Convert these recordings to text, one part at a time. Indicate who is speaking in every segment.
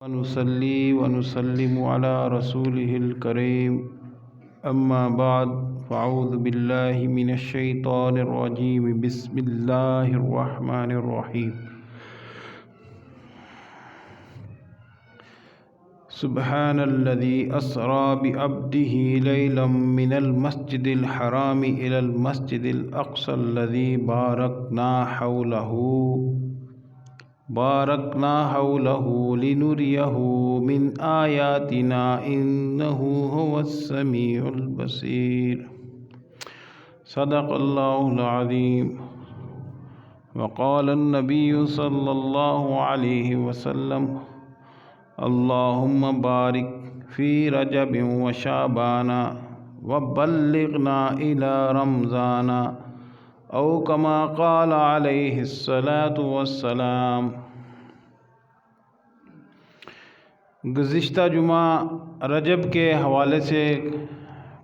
Speaker 1: ونصلي ونسلم على رسوله الكريم أما بعد فأعوذ بالله من الشيطان الرجيم بسم الله الرحمن الرحيم سبحان الذي أسرى بعبده ليلا من المسجد الحرام إلى المسجد الأقصى الذي باركنا حوله لنريه من آياتنا إنه هو السميع البصير صدق الله العظيم وقال النبي صلى الله عليه وسلم اللهم بارك في رجب وشعبان وبلغنا إلى رمضان او کما قال علیہ الصلاۃ والسلام۔ گزشتہ جمعہ رجب کے حوالے سے،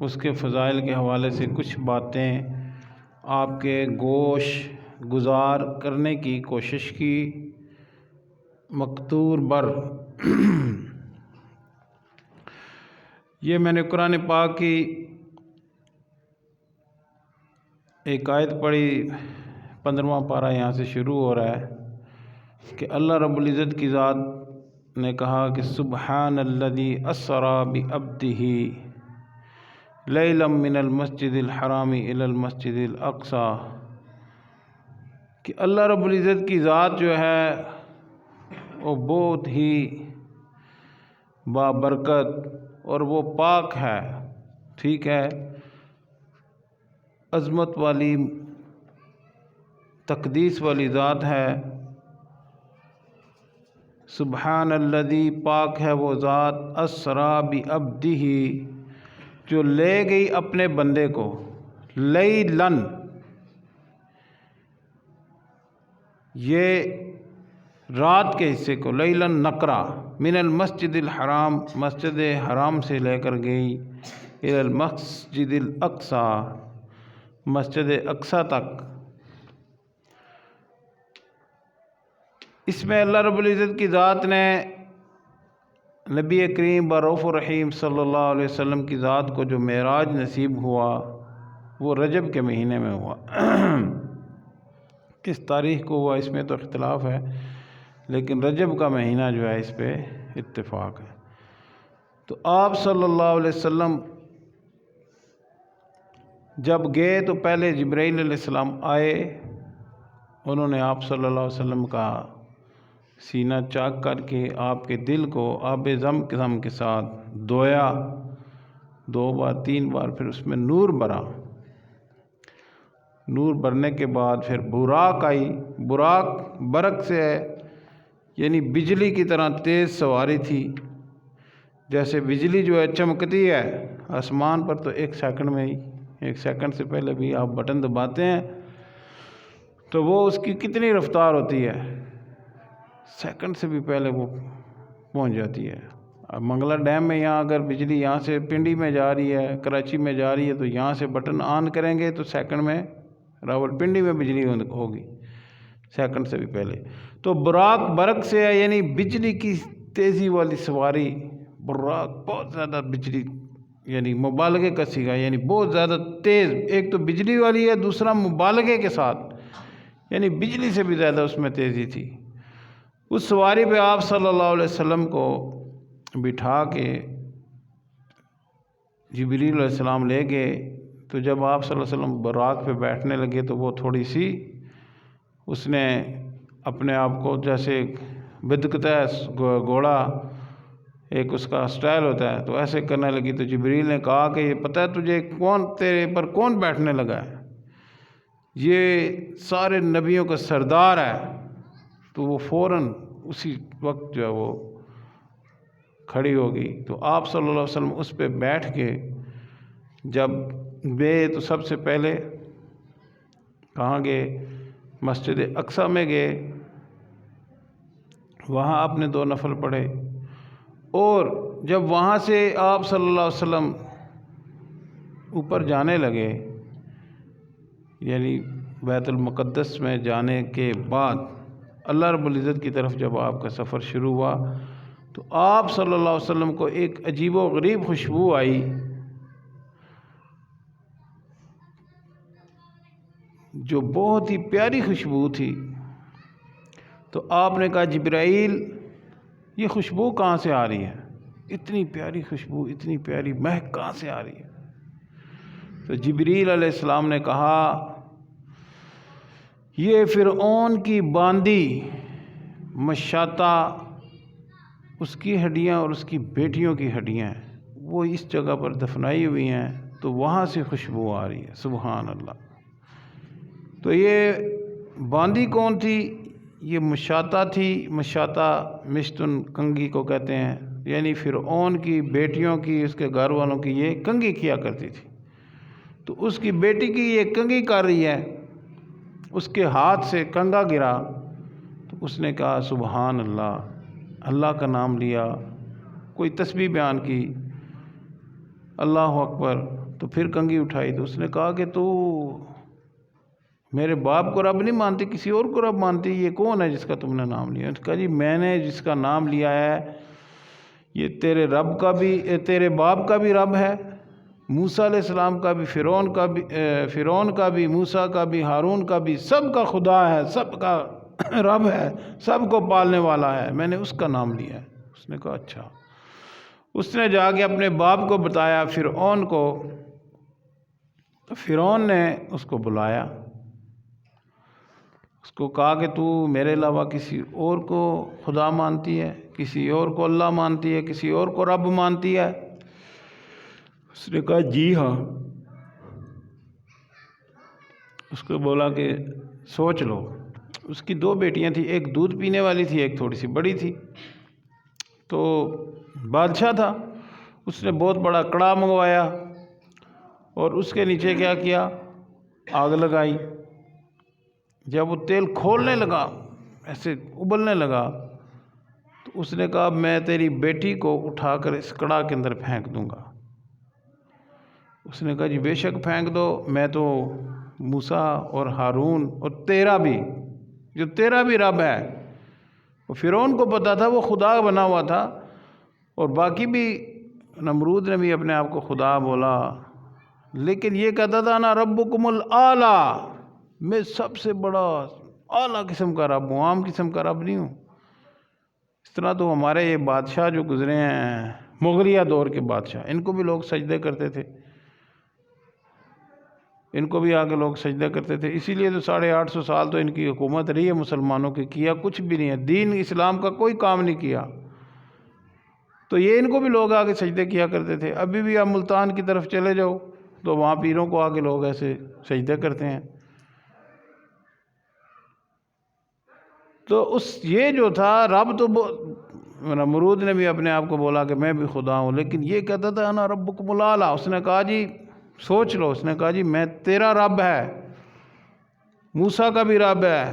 Speaker 1: اس کے فضائل کے حوالے سے کچھ باتیں آپ کے گوش گزار کرنے کی کوشش کی۔ مقتور بر یہ میں نے قرآن پاک کی ایک آیت پڑھی، 15واں پارہ یہاں سے شروع ہو رہا ہے کہ اللہ رب العزت کی ذات نے کہا کہ سبحان الذی اسری بعبدہ لیلا من المسجد الحرام الی المسجد الاقصی، کہ اللہ رب العزت کی ذات جو ہے وہ بہت ہی بابرکت اور وہ پاک ہے، ٹھیک ہے، عظمت والی تقدیس والی ذات ہے۔ سبحان الذی، پاک ہے وہ ذات، اسری بعبدہ، جو لے گئی اپنے بندے کو، لیلن، یہ رات کے حصے کو، لیلن نکرا، من المسجد الحرام، مسجد حرام سے لے کر گئی، الی المسجد الاقصی، مسجد اقصی تک۔ اس میں اللہ رب العزت کی ذات نے نبی کریم رؤوف الرحیم صلی اللہ علیہ وسلم کی ذات کو جو معراج نصیب ہوا وہ رجب کے مہینے میں ہوا۔ کس تاریخ کو ہوا اس میں تو اختلاف ہے، لیکن رجب کا مہینہ جو ہے اس پہ اتفاق ہے۔ تو آپ صلی اللہ علیہ وسلم جب گئے تو پہلے جبرائیل علیہ السلام آئے، انہوں نے آپ صلی اللہ علیہ وسلم کا سینہ چاک کر کے آپ کے دل کو آب زمزم کے ساتھ دھویا، 2 بار 3 بار، پھر اس میں نور بھرا، نور بھرنے کے بعد پھر براق آئی، براق برق سے ہے، یعنی بجلی کی طرح تیز سواری تھی، جیسے بجلی جو ہے چمکتی ہے آسمان پر، تو 1 سیکنڈ میں ہی، 1 سیکنڈ سے پہلے بھی آپ بٹن دباتے ہیں تو وہ اس کی کتنی رفتار ہوتی ہے، سیکنڈ سے بھی پہلے وہ پہنچ جاتی ہے۔ اب منگلا ڈیم میں یہاں اگر بجلی یہاں سے پنڈی میں جا رہی ہے، کراچی میں جا رہی ہے، تو یہاں سے بٹن آن کریں گے تو سیکنڈ میں راول پنڈی میں بجلی ہوگی، سیکنڈ سے بھی پہلے۔ تو براق برق سے ہے، یعنی بجلی کی تیزی والی سواری، براق بہت زیادہ بجلی، یعنی مبالغے کا صیغہ، یعنی بہت زیادہ تیز، ایک تو بجلی والی ہے، دوسرا مبالغے کے ساتھ، یعنی بجلی سے بھی زیادہ اس میں تیزی تھی۔ اس سواری پہ آپ صلی اللہ علیہ وسلم کو بٹھا کے جبریل علیہ السلام لے گئے، تو جب آپ صلی اللہ علیہ وسلم براق پہ بیٹھنے لگے تو وہ تھوڑی سی، اس نے اپنے آپ کو جیسے بدکتا ہے گھوڑا، ایک اس کا سٹائل ہوتا ہے، تو ایسے کرنے لگی، تو جبریل نے کہا کہ یہ پتہ ہے تجھے تیرے پر کون بیٹھنے لگا ہے؟ یہ سارے نبیوں کا سردار ہے۔ تو وہ فوراً اسی وقت جو ہے وہ کھڑی ہو گئی۔ تو آپ صلی اللہ علیہ وسلم اس پہ بیٹھ کے جب گئے تو سب سے پہلے کہاں گئے؟ مسجد اقصی میں گئے، وہاں آپ نے 2 نفل پڑھے، اور جب وہاں سے آپ صلی اللہ علیہ وسلم اوپر جانے لگے، یعنی بیت المقدس میں جانے کے بعد اللہ رب العزت کی طرف جب آپ کا سفر شروع ہوا تو آپ صلی اللہ علیہ وسلم کو ایک عجیب و غریب خوشبو آئی جو بہت ہی پیاری خوشبو تھی۔ تو آپ نے کہا جبرائیل یہ خوشبو کہاں سے آ رہی ہے؟ اتنی پیاری خوشبو، اتنی پیاری مہک کہاں سے آ رہی ہے؟ تو جبریل علیہ السلام نے کہا یہ فرعون کی باندی مشاطہ، اس کی ہڈیاں اور اس کی بیٹیوں کی ہڈیاں ہیں، وہ اس جگہ پر دفنائی ہوئی ہیں، تو وہاں سے خوشبو آ رہی ہے۔ سبحان اللہ۔ تو یہ باندی کون تھی؟ یہ مشاطہ تھی۔ مشاطہ مشتن کنگھی کو کہتے ہیں، یعنی فرعون کی بیٹیوں کی، اس کے گھر والوں کی یہ کنگھی کیا کرتی تھی۔ تو اس کی بیٹی کی یہ کنگھی کر رہی ہے، اس کے ہاتھ سے کنگا گرا تو اس نے کہا سبحان اللہ، اللہ کا نام لیا، کوئی تسبیح بیان کی، اللہ اکبر، تو پھر کنگھی اٹھائی تو اس نے کہا کہ تو میرے باپ کو رب نہیں مانتی، کسی اور کو رب مانتی، یہ کون ہے جس کا تم نے نام لیا؟ اس نے کہا جی میں نے جس کا نام لیا ہے یہ تیرے رب کا بھی، تیرے باپ کا بھی رب ہے، موسیٰ علیہ السلام کا بھی، فرعون کا بھی، موسیٰ کا بھی، ہارون کا بھی، سب کا خدا ہے، سب کا رب ہے، سب کو پالنے والا ہے، میں نے اس کا نام لیا ہے۔ اس نے کہا اچھا۔ اس نے جا کے اپنے باپ کو بتایا، فرعون کو، تو فرعون نے اس کو بلایا، اس کو کہا کہ تو میرے علاوہ کسی اور کو خدا مانتی ہے، کسی اور کو اللہ مانتی ہے، کسی اور کو رب مانتی ہے؟ اس نے کہا جی ہاں۔ اس کو بولا کہ سوچ لو۔ اس کی 2 بیٹیاں تھیں، ایک دودھ پینے والی تھی، ایک تھوڑی سی بڑی تھی۔ تو بادشاہ تھا، اس نے بہت بڑا کڑا منگوایا اور اس کے نیچے کیا کیا، آگ لگائی۔ جب وہ تیل کھولنے لگا، ایسے ابلنے لگا، تو اس نے کہا میں تیری بیٹی کو اٹھا کر اس کڑا کے اندر پھینک دوں گا۔ اس نے کہا جی بے شک پھینک دو، میں تو موسیٰ اور ہارون اور تیرا بھی، جو تیرا بھی رب ہے، وہ فرعون کو پتا تھا وہ خدا بنا ہوا تھا، اور باقی بھی نمرود نے بھی اپنے آپ کو خدا بولا، لیکن یہ کہتا تھا انا ربکم الاعلیٰ، میں سب سے بڑا اعلیٰ قسم کا رب ہوں، عام قسم کا رب نہیں ہوں۔ اس طرح تو ہمارے یہ بادشاہ جو گزرے ہیں، مغلیہ دور کے بادشاہ، ان کو بھی لوگ سجدے کرتے تھے، ان کو بھی آگے لوگ سجدہ کرتے تھے، اسی لیے تو 850 سال تو ان کی حکومت رہی ہے مسلمانوں کی، کیا کچھ بھی نہیں ہے، دین اسلام کا کوئی کام نہیں کیا، تو یہ ان کو بھی لوگ آگے سجدے کیا کرتے تھے۔ ابھی بھی آپ ملتان کی طرف چلے جاؤ تو وہاں پیروں کو آگے لوگ ایسے سجدے کرتے ہیں۔ تو یہ جو تھا رب، تو نمرود نے بھی اپنے آپ کو بولا کہ میں بھی خدا ہوں، لیکن یہ کہتا تھا انا ربکم الاعلیٰ۔ اس نے کہا جی سوچ لو، اس نے کہا جی میں تیرا رب ہے، موسیٰ کا بھی رب ہے،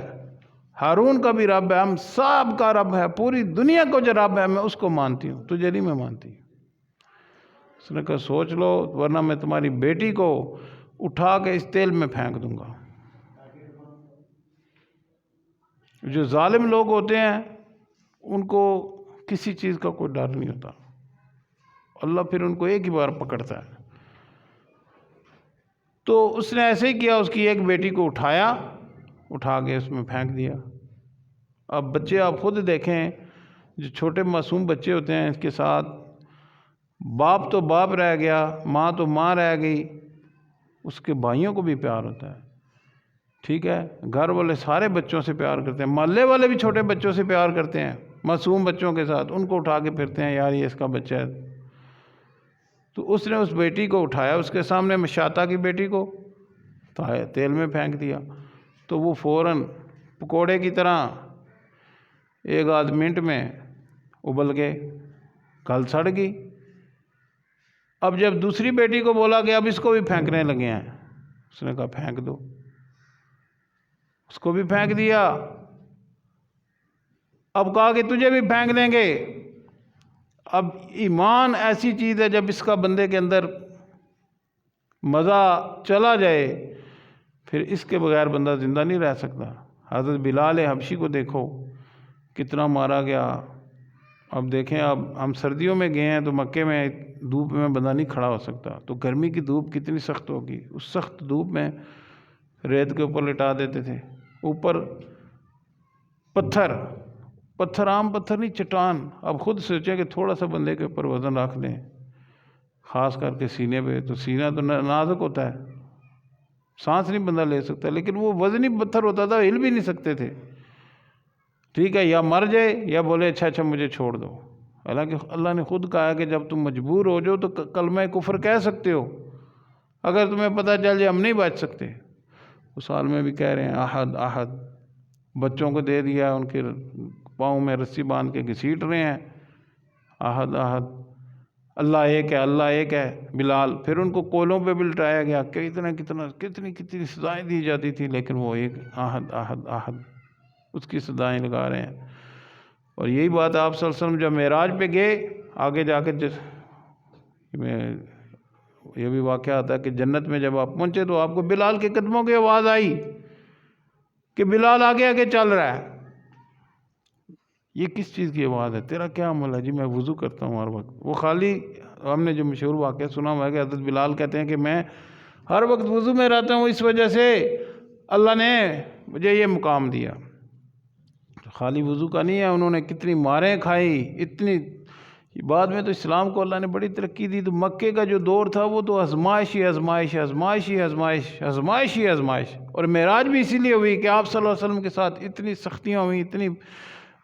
Speaker 1: ہارون کا بھی رب ہے، ہم سب کا رب ہے، پوری دنیا کو جو رب ہے میں اس کو مانتی ہوں، تجھے نہیں میں مانتی۔ اس نے کہا سوچ لو ورنہ میں تمہاری بیٹی کو اٹھا کے اس تیل میں پھینک دوں گا۔ جو ظالم لوگ ہوتے ہیں ان کو کسی چیز کا کوئی ڈر نہیں ہوتا، اللہ پھر ان کو ایک ہی بار پکڑتا ہے۔ تو اس نے ایسے ہی کیا، اس کی ایک بیٹی کو اٹھا کے اس میں پھینک دیا۔ اب بچے آپ خود دیکھیں، جو چھوٹے معصوم بچے ہوتے ہیں، اس کے ساتھ باپ تو باپ رہ گیا، ماں تو ماں رہ گئی، اس کے بھائیوں کو بھی پیار ہوتا ہے، ٹھیک ہے، گھر والے سارے بچوں سے پیار کرتے ہیں، محلے والے بھی چھوٹے بچوں سے پیار کرتے ہیں، معصوم بچوں کے ساتھ ان کو اٹھا کے پھرتے ہیں، یار یہ اس کا بچہ ہے۔ تو اس نے اس بیٹی کو اٹھایا، اس کے سامنے مشاطہ کی بیٹی کو تیل میں پھینک دیا، تو وہ فوراً پکوڑے کی طرح 1 منٹ میں ابل گئے، گل سڑ گئی۔ اب جب دوسری بیٹی کو بولا کہ اب اس کو بھی پھینکنے لگے ہیں، اس نے کہا پھینک دو، اس کو بھی پھینک دیا۔ اب کہا کہ تجھے بھی پھینک دیں گے۔ اب ایمان ایسی چیز ہے جب اس کا بندے کے اندر مزہ چلا جائے پھر اس کے بغیر بندہ زندہ نہیں رہ سکتا۔ حضرت بلال حبشی کو دیکھو، کتنا مارا گیا، اب دیکھیں، اب ہم سردیوں میں گئے ہیں تو مکے میں دھوپ میں بندہ نہیں کھڑا ہو سکتا، تو گرمی کی دھوپ کتنی سخت ہوگی۔ اس سخت دھوپ میں ریت کے اوپر لٹا دیتے تھے، اوپر پتھر عام پتھر نہیں، چٹان۔ اب خود سوچیں کہ تھوڑا سا بندے کے اوپر وزن رکھ دیں، خاص کر کے سینے پہ، تو سینہ تو نازک ہوتا ہے، سانس نہیں بندہ لے سکتا، لیکن وہ وزنی پتھر ہوتا تھا، ہل بھی نہیں سکتے تھے۔ ٹھیک ہے، یا مر جائے یا بولے اچھا مجھے چھوڑ دو۔ حالانکہ اللہ نے خود کہا کہ جب تم مجبور ہو جاؤ تو کلمہ کفر کہہ سکتے ہو، اگر تمہیں پتہ چل جائے ہم نہیں بچ سکتے۔ اس حال میں بھی کہہ رہے ہیں احد احد، بچوں کو دے دیا، ان کے پاؤں میں رسی باندھ کے گھسیٹ رہے ہیں، احد احد، اللہ ایک ہے، اللہ ایک ہے۔ بلال، پھر ان کو کولوں پہ بھی لٹایا گیا، کتنی سزائیں دی جاتی تھی، لیکن وہ ایک احد احد احد، اس کی صدائیں لگا رہے ہیں۔ اور یہی بات آپ صلی اللہ علیہ وسلم جب معراج پہ گئے، آگے جا کے یہ بھی واقعہ آتا ہے کہ جنت میں جب آپ پہنچے تو آپ کو بلال کے قدموں کی آواز آئی کہ بلال آگے آگے چل رہا ہے۔ یہ کس چیز کی آواز ہے؟ تیرا کیا عمل ہے؟ جی میں وضو کرتا ہوں ہر وقت۔ وہ خالی ہم نے جو مشہور واقعہ سنا ہوا ہے کہ حضرت بلال کہتے ہیں کہ میں ہر وقت وضو میں رہتا ہوں، اس وجہ سے اللہ نے مجھے یہ مقام دیا۔ خالی وضو کا نہیں ہے، انہوں نے کتنی ماریں کھائی، اتنی۔ بعد میں تو اسلام کو اللہ نے بڑی ترقی دی، تو مکے کا جو دور تھا وہ تو آزمائش ہی آزمائش آزمائش ہی آزمائش آزمائش ہی آزمائش۔ اور معراج بھی اسی لیے ہوئی کہ آپ صلی اللہ علیہ وسلم کے ساتھ اتنی سختیاں ہوئیں، اتنی،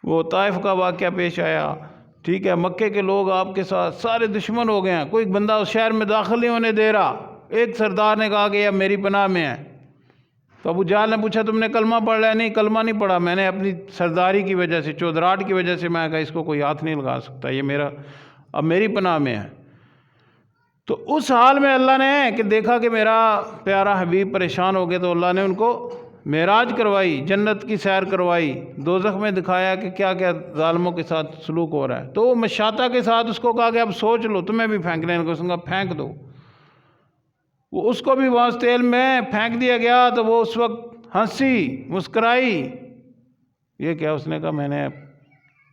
Speaker 1: وہ طائف کا واقعہ پیش آیا، ٹھیک ہے، مکے کے لوگ آپ کے ساتھ سارے دشمن ہو گئے ہیں، کوئی بندہ اس شہر میں داخل نہیں ہونے دے رہا۔ ایک سردار نے کہا کہ یہ میری پناہ میں ہے، تو ابو جہل نے پوچھا تم نے کلمہ پڑھ لیا؟ نہیں، کلمہ نہیں پڑھا، میں نے اپنی سرداری کی وجہ سے، چودراہٹ کی وجہ سے، میں کہا اس کو کوئی ہاتھ نہیں لگا سکتا، یہ میرا اب میری پناہ میں ہے۔ تو اس حال میں اللہ نے کہ دیکھا کہ میرا پیارا حبیب پریشان ہو گئے، تو اللہ نے ان کو معراج کروائی، جنت کی سیر کروائی، دوزخ میں دکھایا کہ کیا کیا ظالموں کے ساتھ سلوک ہو رہا ہے۔ تو وہ مشاطہ کے ساتھ اس کو کہا کہ اب سوچ لو، تمہیں بھی پھینکنے کو، اس نے کہا پھینک دو۔ وہ اس کو بھی واسطے تیل میں پھینک دیا گیا، تو وہ اس وقت ہنسی مسکرائی۔ یہ کیا؟ اس نے کہا میں نے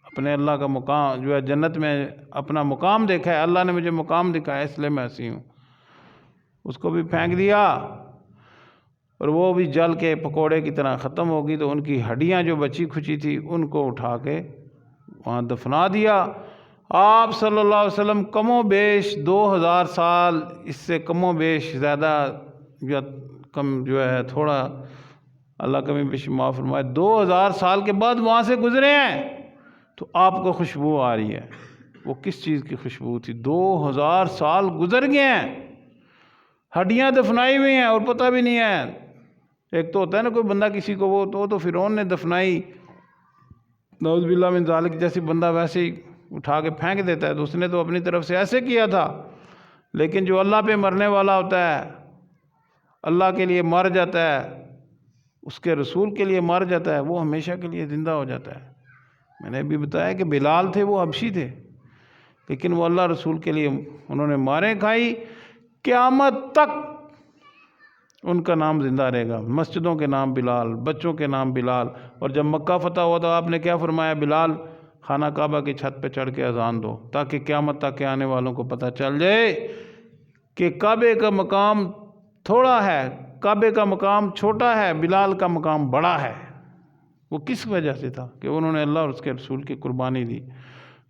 Speaker 1: اپنے اللہ کا مقام جو ہے جنت میں اپنا مقام دیکھا ہے، اللہ نے مجھے مقام دکھایا، اس لیے میں ہنسی ہوں۔ اس کو بھی پھینک دیا، اور وہ بھی جل کے پکوڑے کی طرح ختم ہوگی۔ تو ان کی ہڈیاں جو بچی کھچی تھی ان کو اٹھا کے وہاں دفنا دیا۔ آپ صلی اللہ علیہ وسلم کم و بیش 2000 سال، اس سے کم و بیش زیادہ یا کم جو ہے تھوڑا، اللہ کمی بیش معاف فرمائے، 2000 سال کے بعد وہاں سے گزرے ہیں، تو آپ کو خوشبو آ رہی ہے۔ وہ کس چیز کی خوشبو تھی؟ 2000 سال گزر گئے ہیں، ہڈیاں دفنائی ہوئی ہیں اور پتہ بھی نہیں ہے۔ ایک تو ہوتا ہے نا کوئی بندہ کسی کو، وہ تو فرعون نے دفنائی، نعوذ باللہ من ذالک، جیسی بندہ ویسے ہی اٹھا کے پھینک دیتا ہے، تو اس نے تو اپنی طرف سے ایسے کیا تھا۔ لیکن جو اللہ پہ مرنے والا ہوتا ہے، اللہ کے لیے مر جاتا ہے، اس کے رسول کے لیے مر جاتا ہے، وہ ہمیشہ کے لیے زندہ ہو جاتا ہے۔ میں نے بھی بتایا کہ بلال تھے، وہ حبشی تھے، لیکن وہ اللہ رسول کے لیے انہوں نے ماریں کھائی، قیامت تک ان کا نام زندہ رہے گا۔ مسجدوں کے نام بلال، بچوں کے نام بلال۔ اور جب مکہ فتح ہوا تو آپ نے کیا فرمایا؟ بلال خانہ کعبہ کی چھت پہ چڑھ کے اذان دو، تاکہ قیامت تک کے آنے والوں کو پتہ چل جائے کہ کعبے کا مقام تھوڑا ہے، کعبے کا مقام چھوٹا ہے، بلال کا مقام بڑا ہے۔ وہ کس وجہ سے تھا؟ کہ انہوں نے اللہ اور اس کے رسول کی قربانی دی۔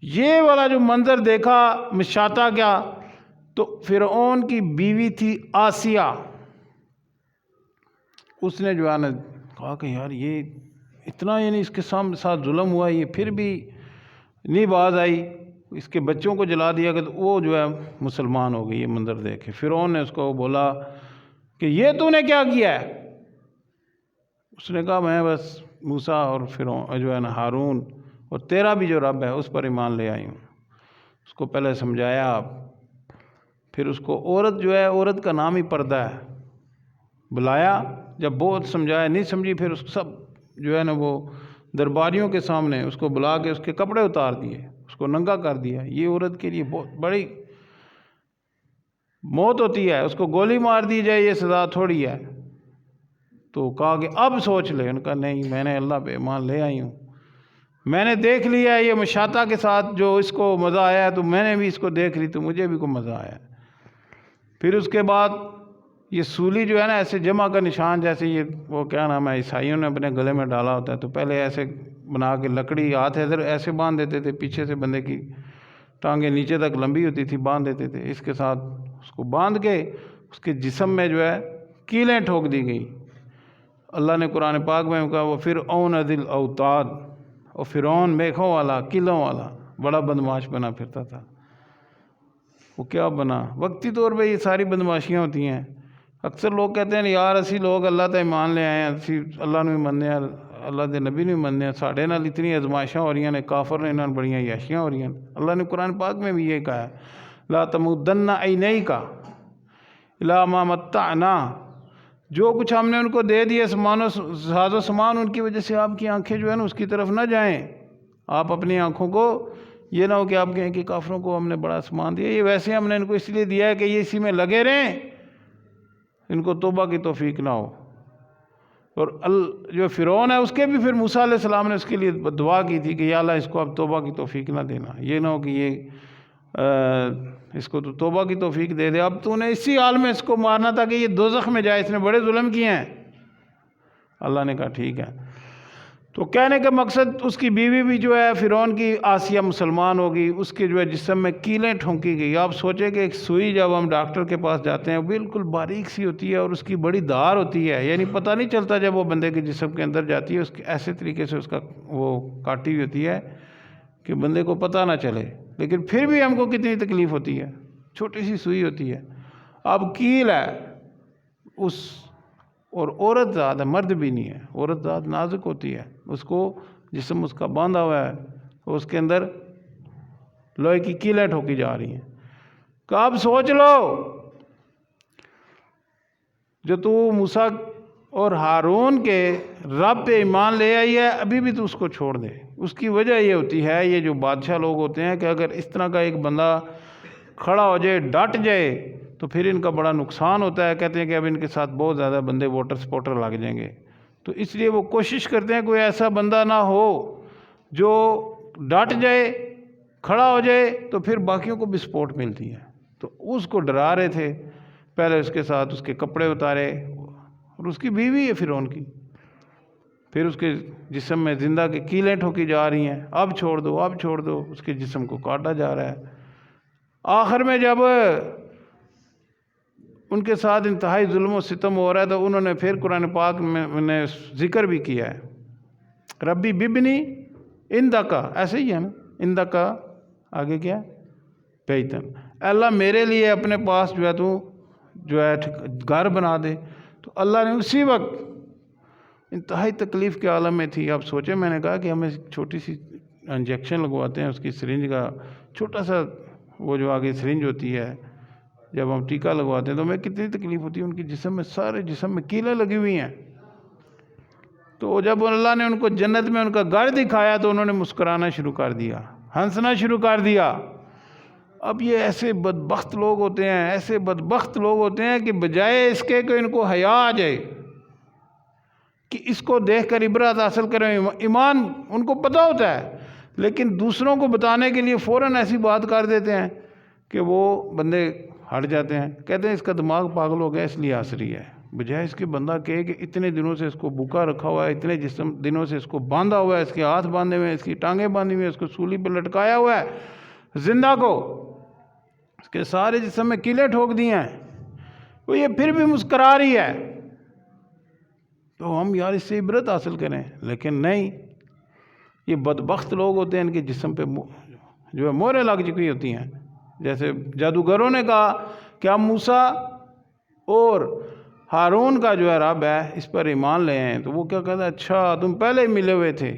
Speaker 1: یہ والا جو منظر دیکھا مشاطہ کیا، تو فرعون کی بیوی تھی آسیہ، اس نے جو ہے نا کہا کہ یار یہ اتنا، یعنی اس کے ساتھ ظلم ہوا، یہ پھر بھی نہیں باز آئی، اس کے بچوں کو جلا دیا، کہ وہ جو ہے مسلمان ہو گئی۔ یہ منظر دیکھے فرعون نے اس کو بولا کہ یہ تو نے کیا کیا ہے؟ اس نے کہا میں بس موسیٰ اور فرعون جو ہے نا ہارون اور تیرا بھی جو رب ہے اس پر ایمان لے آئی ہوں۔ اس کو پہلے سمجھایا، پھر اس کو عورت جو ہے، عورت کا نام ہی پردہ ہے، بلایا، جب بہت سمجھایا نہیں سمجھی، پھر اس سب جو ہے نا وہ درباریوں کے سامنے اس کو بلا کے اس کے کپڑے اتار دیے، اس کو ننگا کر دیا۔ یہ عورت کے لیے بہت بڑی موت ہوتی ہے، اس کو گولی مار دی جائے، یہ سزا تھوڑی ہے۔ تو کہا کہ اب سوچ لے۔ ان کا نہیں، میں نے اللہ پہ ایمان لے آئی ہوں۔ میں نے دیکھ لیا یہ مشاطہ کے ساتھ جو اس کو مزہ آیا ہے، تو میں نے بھی اس کو دیکھ لی تو مجھے بھی کو مزہ آیا۔ پھر اس کے بعد یہ سولی جو ہے نا ایسے جمع کا نشان، جیسے یہ وہ کیا نام ہے عیسائیوں نے اپنے گلے میں ڈالا ہوتا ہے، تو پہلے ایسے بنا کے لکڑی ہاتھ ادھر ایسے باندھ دیتے تھے، پیچھے سے بندے کی ٹانگیں نیچے تک لمبی ہوتی تھی، باندھ دیتے تھے، اس کے ساتھ اس کو باندھ کے اس کے جسم میں جو ہے کیلیں ٹھوک دی گئی۔ اللہ نے قرآن پاک میں کہا وہ فرعون ذی الاوتاد، اور فرعون میخوں والا قلعوں والا بڑا بدماش بنا پھرتا تھا۔ وہ کیا بنا؟ وقتی طور پہ یہ ساری بدماشیاں ہوتی ہیں۔ اکثر لوگ کہتے ہیں یار اسی لوگ اللہ تے ایمان لے آئے ہیں، اسی اللہ نے مننے ہیں، اللہ دے نبی نے مننے ہیں، ساڑھے نال اتنی ازمائشاں ہو رہی ہیں، کافر نے انہاں بڑیاں عیاشیاں ہو رہی ہیں۔ اللہ نے قرآن پاک میں بھی یہ کہا ہے لا تمدن عینیک الی ما متعنا، جو کچھ ہم نے ان کو دے دیا ساز و سامان، ان کی وجہ سے آپ کی آنکھیں جو ہے نا اس کی طرف نہ جائیں۔ آپ اپنی آنکھوں کو یہ نہ ہو کہ آپ کہیں کہ کافروں کو ہم نے بڑا سامان دیا، یہ ویسے ہم نے ان کو اس لیے دیا ہے کہ یہ اسی میں لگے رہیں، ان کو توبہ کی توفیق نہ ہو۔ اور جو فرعون ہے اس کے بھی پھر موسیٰ علیہ السلام نے اس کے لیے دعا کی تھی کہ یا اللہ اس کو اب توبہ کی توفیق نہ دینا، یہ نہ ہو کہ اس کو تو توبہ کی توفیق دے دے، اب تو نے اسی حال میں اس کو مارنا تھا کہ یہ دوزخ میں جائے، اس نے بڑے ظلم کیے ہیں۔ اللہ نے کہا ٹھیک ہے۔ تو کہنے کا مقصد اس کی بیوی بھی جو ہے فرعون کی آسیہ مسلمان ہوگی، اس کے جو ہے جسم میں کیلیں ٹھونکی گئی۔ آپ سوچیں کہ ایک سوئی جب ہم ڈاکٹر کے پاس جاتے ہیں بالکل باریک سی ہوتی ہے اور اس کی بڑی دھار ہوتی ہے، یعنی پتہ نہیں چلتا جب وہ بندے کے جسم کے اندر جاتی ہے، اس کے ایسے طریقے سے اس کا وہ کاٹی ہوئی ہوتی ہے کہ بندے کو پتہ نہ چلے، لیکن پھر بھی ہم کو کتنی تکلیف ہوتی ہے، چھوٹی سی سوئی ہوتی ہے۔ اب کیل ہے اس، اور عورت ذات ہے، مرد بھی نہیں ہے، عورت ذات نازک ہوتی ہے، اس کو جسم اس کا باندھا ہوا ہے، اس کے اندر لوہے کی کیلیں ٹھوکی جا رہی ہیں۔ کہ اب سوچ لو جو تو موسیٰ اور ہارون کے رب پہ ایمان لے آئی ہے، ابھی بھی تو اس کو چھوڑ دے۔ اس کی وجہ یہ ہوتی ہے یہ جو بادشاہ لوگ ہوتے ہیں کہ اگر اس طرح کا ایک بندہ کھڑا ہو جائے، ڈٹ جائے، تو پھر ان کا بڑا نقصان ہوتا ہے۔ کہتے ہیں کہ اب ان کے ساتھ بہت زیادہ بندے ووٹر سپورٹر لگ جائیں گے، تو اس لیے وہ کوشش کرتے ہیں کوئی ایسا بندہ نہ ہو جو ڈٹ جائے، کھڑا ہو جائے، تو پھر باقیوں کو بھی سپورٹ ملتی ہے۔ تو اس کو ڈرا رہے تھے، پہلے اس کے ساتھ اس کے کپڑے اتارے، اور اس کی بیوی ہے فرعون کی، پھر اس کے جسم میں زندہ کے کیلیں ٹھوکی جا رہی ہیں، اب چھوڑ دو اب چھوڑ دو، اس کے جسم کو کاٹا جا رہا ہے۔ آخر میں جب ان کے ساتھ انتہائی ظلم و ستم ہو رہا ہے تو انہوں نے پھر قرآن پاک میں نے ذکر بھی کیا ہے ربی ببنی اندکا، ایسے ہی ہے نا، اندکا آگے کیا بیتن، اللہ میرے لیے اپنے پاس جو ہے تو جو ہے گھر بنا دے۔ تو اللہ نے اسی وقت انتہائی تکلیف کے عالم میں تھی۔ آپ سوچیں، میں نے کہا کہ ہمیں چھوٹی سی انجیکشن لگواتے ہیں، اس کی سرنج کا چھوٹا سا وہ جو آگے سرنج ہوتی ہے، جب ہم ٹیکہ لگواتے ہیں تو ہمیں کتنی تکلیف ہوتی ہے، ان کی جسم میں سارے جسم میں کیلیں لگی ہوئی ہیں۔ تو جب اللہ نے ان کو جنت میں ان کا گھر دکھایا تو انہوں نے مسکرانا شروع کر دیا، ہنسنا شروع کر دیا۔ اب یہ ایسے بدبخت لوگ ہوتے ہیں، ایسے بدبخت لوگ ہوتے ہیں کہ بجائے اس کے کہ ان کو حیا آ جائے کہ اس کو دیکھ کر عبرت حاصل کریں، ایمان ان کو پتہ ہوتا ہے، لیکن دوسروں کو بتانے کے لیے فوراً ایسی بات کر دیتے ہیں کہ وہ بندے ہٹ جاتے ہیں، کہتے ہیں اس کا دماغ پاگل ہو گیا اس لیے ہنس رہی ہے۔ بجائے اس کے بندہ کہے کہ اتنے دنوں سے اس کو بھوکا رکھا ہوا ہے، اتنے دنوں سے اس کو باندھا ہوا ہے، اس کے ہاتھ باندھے ہوئے ہیں، اس کی ٹانگیں باندھی ہوئی ہیں، اس کو سولی پہ لٹکایا ہوا ہے زندہ کو، اس کے سارے جسم میں کیلیں ٹھوک دی ہیں، وہ یہ پھر بھی مسکرا رہی ہے، تو ہم یار اس سے عبرت حاصل کریں، لیکن نہیں، یہ بدبخت لوگ ہوتے ہیں، ان کے جسم پہ جو ہے مہریں لگ چکی ہوتی ہیں۔ جیسے جادوگروں نے کہا کہ ہم موسیٰ اور ہارون کا جو ہے رب ہے اس پر ایمان لے ہیں، تو وہ کیا کہتا ہے اچھا تم پہلے ہی ملے ہوئے تھے،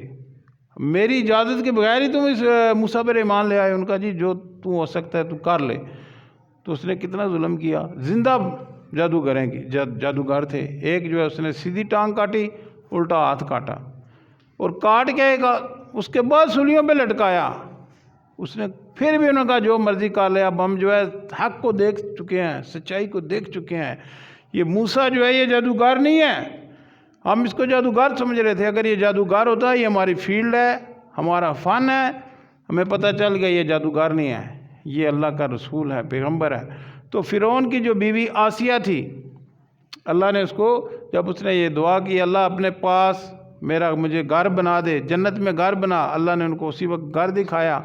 Speaker 1: میری اجازت کے بغیر ہی تم اس موسیٰ پر ایمان لے آئے۔ ان کا جی جو تو ہو سکتا ہے تو کر لے۔ تو اس نے کتنا ظلم کیا، زندہ جادوگر تھے، ایک جو ہے اس نے سیدھی ٹانگ کاٹی، الٹا ہاتھ کاٹا، اور کاٹ کے اس کے بعد سولیوں پہ لٹکایا۔ اس نے پھر بھی انہوں نے کہا جو مرضی کر لے، اب ہم جو ہے حق کو دیکھ چکے ہیں، سچائی کو دیکھ چکے ہیں، یہ موسیٰ جو ہے یہ جادوگر نہیں ہے، ہم اس کو جادوگر سمجھ رہے تھے، اگر یہ جادوگر ہوتا ہے یہ ہماری فیلڈ ہے، ہمارا فن ہے، ہمیں پتہ چل گیا یہ جادوگر نہیں ہے، یہ اللہ کا رسول ہے، پیغمبر ہے۔ تو فرعون کی جو بیوی آسیہ تھی، اللہ نے اس کو، جب اس نے یہ دعا کی اللہ اپنے پاس مجھے گھر بنا دے، جنت میں گھر بنا، اللہ نے ان کو اسی وقت گھر دکھایا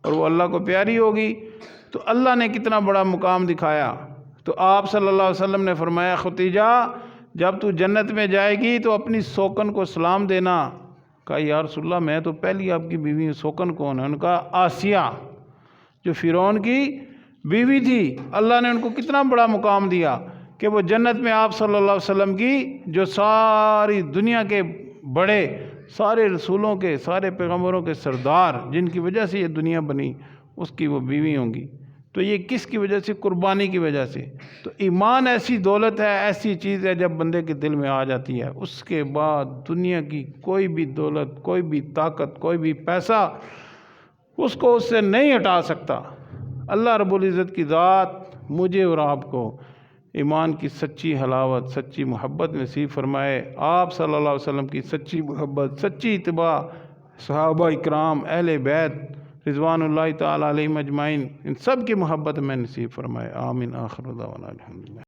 Speaker 1: اور وہ اللہ کو پیاری ہوگی، تو اللہ نے کتنا بڑا مقام دکھایا۔ تو آپ صلی اللہ علیہ وسلم نے فرمایا ختیجہ جب تو جنت میں جائے گی تو اپنی سوکن کو سلام دینا۔ کہا یا رسول اللہ میں تو پہلی آپ کی بیوی ہوں، سوکن کون ہے؟ ان کا آسیہ جو فرعون کی بیوی تھی، اللہ نے ان کو کتنا بڑا مقام دیا کہ وہ جنت میں آپ صلی اللہ علیہ وسلم کی جو ساری دنیا کے بڑے، سارے رسولوں کے، سارے پیغمبروں کے سردار، جن کی وجہ سے یہ دنیا بنی، اس کی وہ بیوی ہوں گی۔ تو یہ کس کی وجہ سے؟ قربانی کی وجہ سے۔ تو ایمان ایسی دولت ہے، ایسی چیز ہے جب بندے کے دل میں آ جاتی ہے، اس کے بعد دنیا کی کوئی بھی دولت، کوئی بھی طاقت، کوئی بھی پیسہ اس کو اس سے نہیں ہٹا سکتا۔ اللہ رب العزت کی ذات مجھے اور آپ کو ایمان کی سچی حلاوت، سچی محبت نصیب فرمائے۔ آپ صلی اللہ علیہ وسلم کی سچی محبت، سچی اتباع، صحابہ اکرام، اہل بیت رضوان اللہ تعالی علیہم اجمعین، ان سب کی محبت میں نصیب فرمائے۔ آمین۔ آخر دعوانا الحمدللہ۔